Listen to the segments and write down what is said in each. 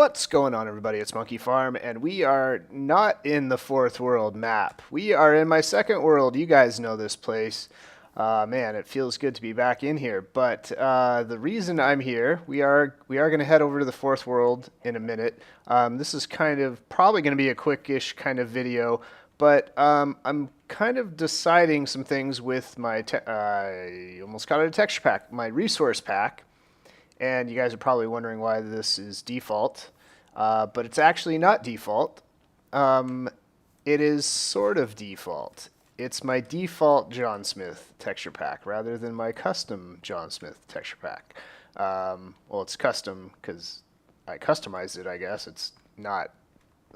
What's going on, everybody? It's Monkeyfarm, and we are not in the fourth world map. We are in my second world. You guys know this place. Man, it feels good to be back in here. But the reason I'm here, we are going to head over to the fourth world in a minute. This is kind of probably going to be a quickish kind of video, but I'm kind of deciding some things with my. I almost called it a texture pack, my resource pack. And you guys are probably wondering why this is default, but it's actually not default. Um, it is sort of default. It's my default John Smith texture pack rather than my custom John Smith texture pack. Well, it's custom because I customized it, I guess. It's not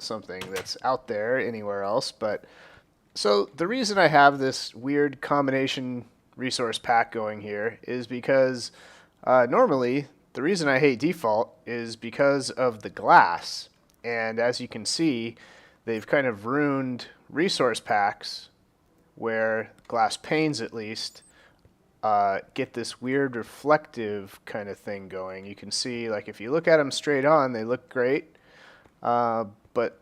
something that's out there anywhere else. But so the reason I have this weird combination resource pack going here is because normally the reason I hate default is because of the glass. And as you can see, they've kind of ruined resource packs where glass panes, at least, get this weird reflective kind of thing going. You can see, like, if you look at them straight on, they look great. But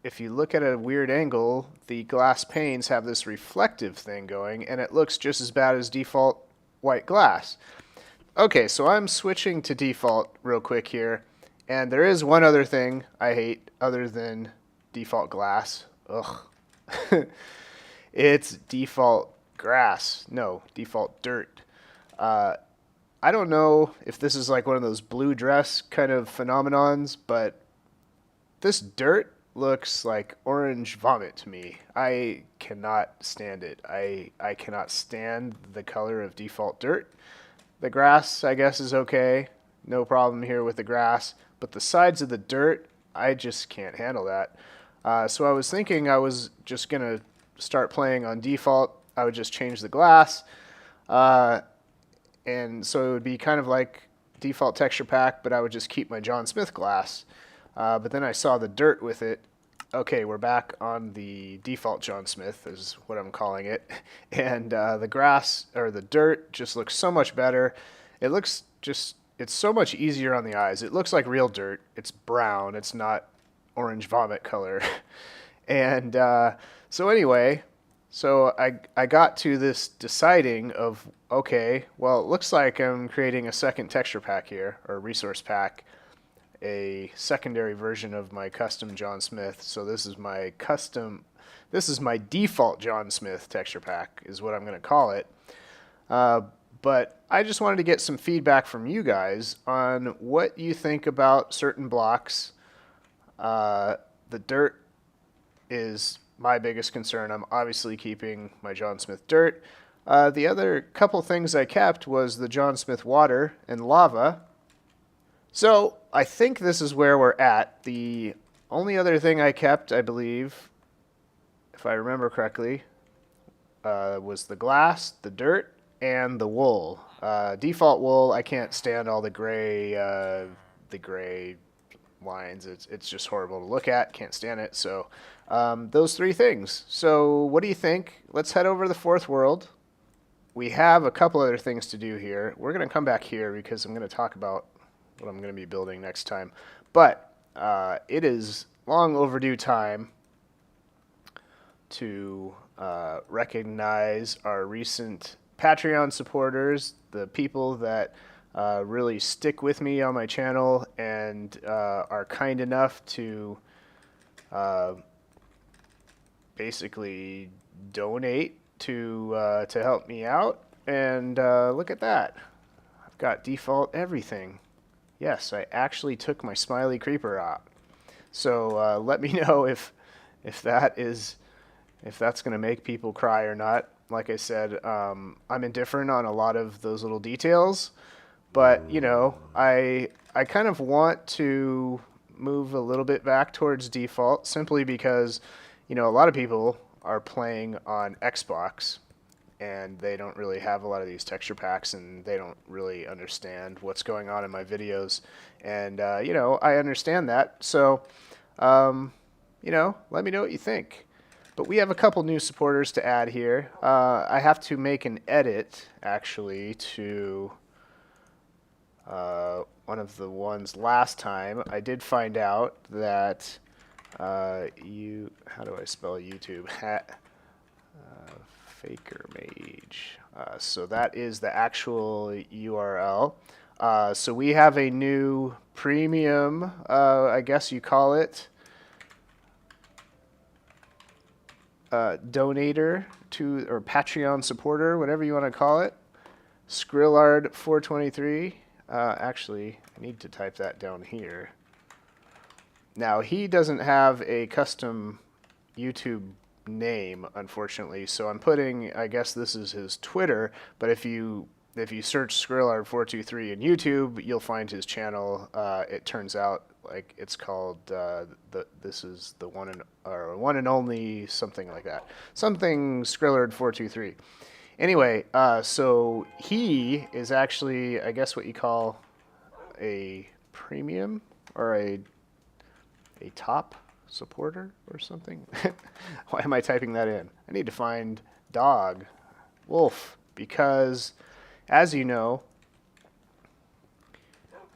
if you look at a weird angle, the glass panes have this reflective thing going, and it looks just as bad as default white glass. Okay, so I'm switching to default real quick here, and there is one other thing I hate other than default glass. Ugh. It's default grass. No, default dirt. I don't know if this is like one of those blue dress kind of phenomenons, but this dirt looks like orange vomit to me. I cannot stand it. I cannot stand the color of default dirt. The grass, I guess, is okay. No problem here with the grass. But the sides of the dirt, I just can't handle that. So I was thinking I was just going to start playing on default. I would just change the glass. And so it would be kind of like default texture pack, but I would just keep my John Smith glass. But then I saw the dirt with it. Okay, we're back on the default John Smith is what I'm calling it. And the grass, or the dirt, just looks so much better. It looks just, it's so much easier on the eyes. It looks like real dirt. It's brown. It's not orange vomit color. And so anyway, so I got to this deciding of, okay, well, it looks like I'm creating a second texture pack here, or resource pack. A secondary version of my custom John Smith. So this is my default John Smith texture pack is what I'm going to call it. But I just wanted to get some feedback from you guys on what you think about certain blocks. The dirt is my biggest concern. I'm obviously keeping my John Smith dirt. The other couple things I kept was the John Smith water and lava. So I think this is where we're at. The only other thing I kept, I believe, if I remember correctly, was the glass, the dirt, and the wool. Default wool, I can't stand all the gray lines. It's just horrible to look at. Can't stand it. So those three things. So what do you think? Let's head over to the fourth world. We have a couple other things to do here. We're going to come back here because I'm going to talk about what I'm going to be building next time. But it is long overdue time to recognize our recent Patreon supporters, the people that really stick with me on my channel and are kind enough to basically donate to help me out. And look at that. I've got default everything. Yes, I actually took my smiley creeper out. So let me know if that's going to make people cry or not. Like I said, I'm indifferent on a lot of those little details, but you know, I kind of want to move a little bit back towards default simply because, you know, a lot of people are playing on Xbox and they don't really have a lot of these texture packs and they don't really understand what's going on in my videos. And, you know, I understand that. So, you know, let me know what you think. But we have a couple new supporters to add here. I have to make an edit, actually, to one of the ones last time, I did find out that how do I spell YouTube? Faker Mage. So that is the actual URL. So we have a new premium, I guess you call it, donator to, or Patreon supporter, whatever you want to call it. Skrillard423. Actually, I need to type that down here. Now, he doesn't have a custom YouTube name, unfortunately, so I'm putting, I guess this is his Twitter, but if you search Skrillard423 in YouTube, you'll find his channel. It turns out like it's called this is the one and only something like that. Something Skrillard423. Anyway, so he is actually, I guess, what you call a premium or a top supporter or something. Why am I typing that in? I need to find dog, wolf, because as you know,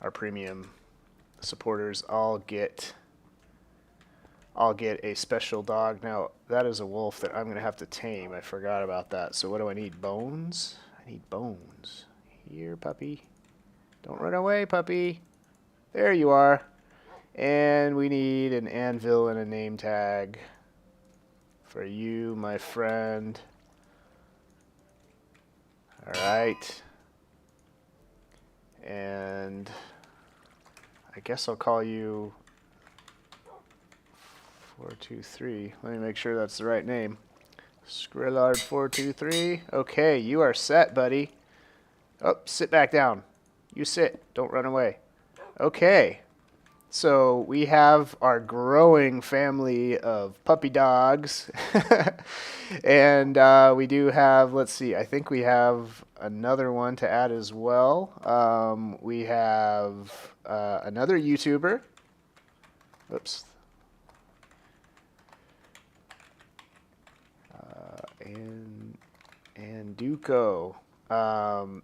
our premium supporters all get a special dog. Now, that is a wolf that I'm going to have to tame. I forgot about that. So what do I need? Bones? I need bones. Here, puppy. Don't run away, puppy. There you are. And we need an anvil and a name tag for you, my friend. All right. And I guess I'll call you 423. Let me make sure that's the right name. Skrillard423. Okay, you are set, buddy. Oh, sit back down. You sit. Don't run away. Okay. So we have our growing family of puppy dogs. And we do have, let's see, I think we have another one to add as well. We have another YouTuber. Oops. And Duco.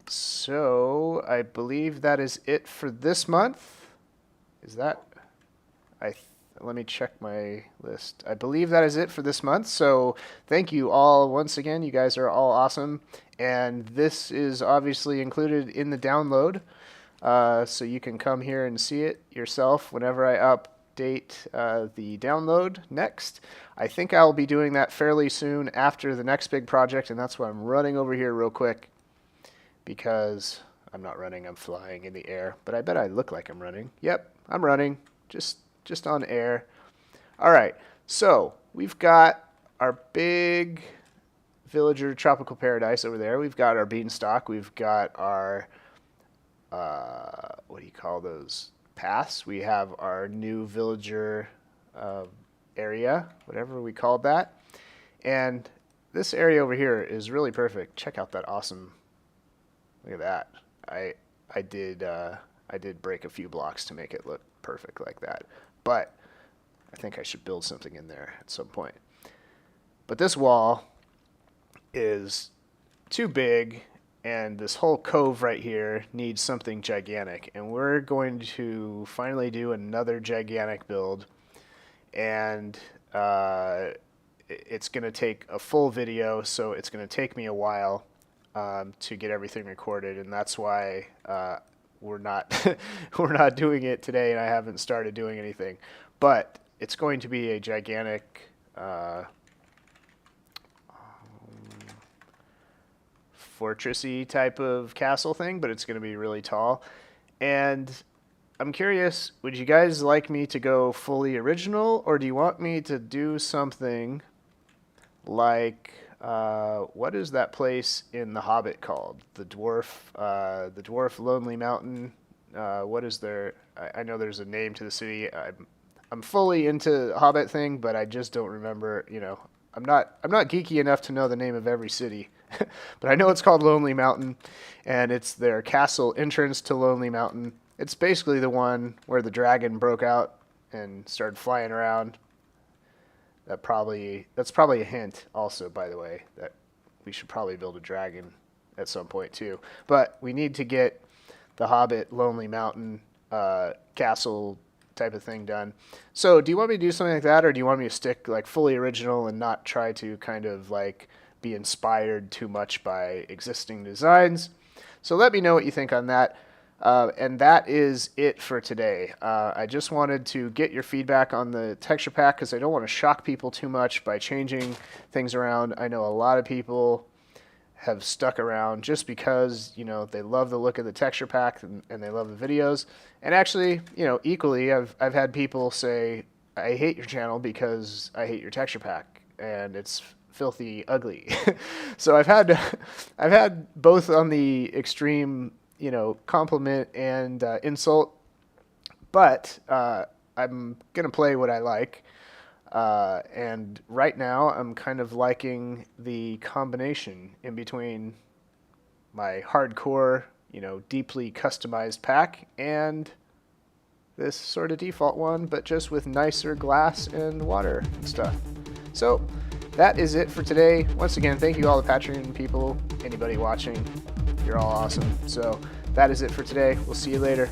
So I believe that is it for this month. Is that? Let me check my list. I believe that is it for this month. So thank you all once again. You guys are all awesome. And this is obviously included in the download. So you can come here and see it yourself whenever I update the download next. I think I'll be doing that fairly soon after the next big project. And that's why I'm running over here real quick. Because I'm not running, I'm flying in the air. But I bet I look like I'm running. Yep, I'm running. Just on air. All right, so we've got our big villager tropical paradise over there. We've got our beanstalk. We've got our, what do you call those, paths. We have our new villager area, whatever we called that. And this area over here is really perfect. Check out that awesome, look at that. I did break a few blocks to make it look perfect like that. But I think I should build something in there at some point. But this wall is too big, and this whole cove right here needs something gigantic. And we're going to finally do another gigantic build. And it's going to take a full video, so it's going to take me a while to get everything recorded. And that's why we're not doing it today, and I haven't started doing anything. But it's going to be a gigantic fortressy type of castle thing, but it's going to be really tall. And I'm curious, would you guys like me to go fully original, or do you want me to do something like what is that place in The Hobbit called? The dwarf Lonely Mountain. What is there? I know there's a name to the city. I'm fully into Hobbit thing, but I just don't remember. You know, I'm not geeky enough to know the name of every city, but I know it's called Lonely Mountain, and it's their castle entrance to Lonely Mountain. It's basically the one where the dragon broke out and started flying around. That's probably a hint also, by the way, that we should probably build a dragon at some point too. But we need to get the Hobbit Lonely Mountain castle type of thing done. So do you want me to do something like that, or do you want me to stick like fully original and not try to kind of like be inspired too much by existing designs? So let me know what you think on that. And that is it for today. I just wanted to get your feedback on the texture pack because I don't want to shock people too much by changing things around. I know a lot of people have stuck around just because, you know, they love the look of the texture pack and they love the videos. And actually, you know, equally, I've had people say, I hate your channel because I hate your texture pack and it's filthy ugly. So I've had both on the extreme, you know, compliment and insult, but I'm gonna play what I like. And right now I'm kind of liking the combination in between my hardcore, you know, deeply customized pack and this sort of default one, but just with nicer glass and water and stuff. So that is it for today. Once again, thank you all the Patreon people, anybody watching. You're all awesome. So that is it for today. We'll see you later.